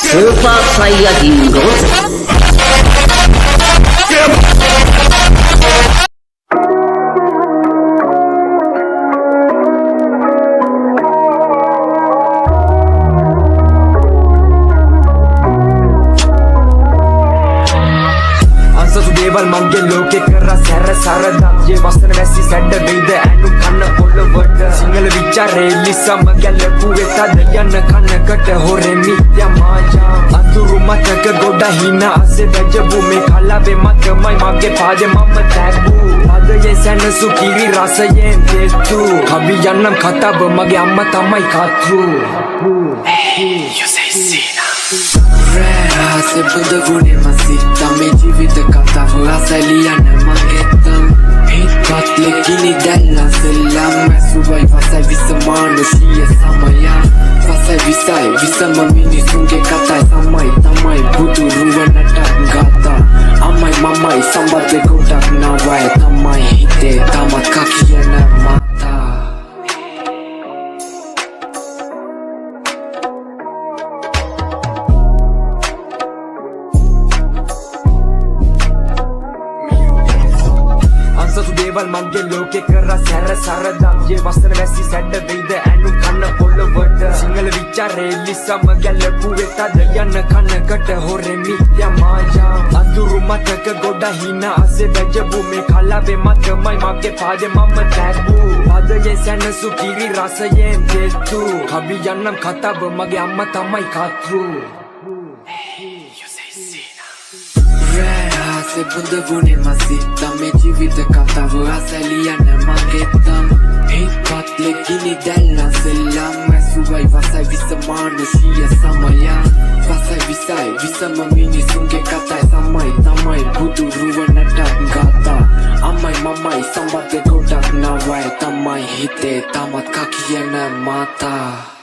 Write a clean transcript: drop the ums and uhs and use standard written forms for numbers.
Super Saiyajin Ghost. දේවල් මගේ ලෝකේ කරා සැර සරදා යේ වසන වැසි සැඩ වෙයිද ඇනු කන පොළවට සිංහල විචාරේ සමගැල පුවෙතද යන කනකට හොරෙමි යමාජා අඳුරු මතක ගොඩ හින අසේ වැජබු මේ කලාවේ මතමයි මගේ පාදේ මම තැබු අදයේ සැනසු කිරි රසයෙන් දෙතු කවි යන්නම් කතාව මගේ අම්මා තමයි කතෘ you say Sina se buddha masita me ජීවිත කතාව අසලියන මගෙතම් හිතත් ලෙකිනි දැල්ලා සෙල්ලම් මැසුවයි වසයි විසමානුෂීය සමය වසයි විසයි විසම මිනිසුන්ගේ කතායි සමයි තමයි බුදු රුවනට ගාතා අම්මයි මමයි සම්බන්ධ ගොඩක් නවය තමයි හිතේ තමත් කකියන මතා දේවල් මගේ ලෝකේ කරා සැර සරදා යේ වසන වැසි සැඩ වෙයිද ඇනු කන පොළවට සිංහල විචාරේ සමගැල පුවෙතද යන කනකට හොරෙමි යමාජා අඳුරු මතක ගොඩ හින අසේ වැජබු මේ කලාවේ මතමයි මගේ පාදේ මම තැබු අදයේ සැනසු කිරි රසයෙන් දෙතු කවි යන්නම් කතාව මගේ අම්මා තමයි කතෘ se buddha masita me ජීවිත කතාව අසලියන මගෙතම් හිතත් ලෙකිනි දැල්ලා සෙල්ලම් මැසුවයි වසයි විසමානුෂීය සමය වසයි විසයි විසම මිනිසුන්ගේ කතායි සමයි තමයි බුදු රුවනට ගාතා අම්මයි මමයි සම්බන්ධ ගොඩක් නවය තමයි හිතේ තමත් කකියන මතා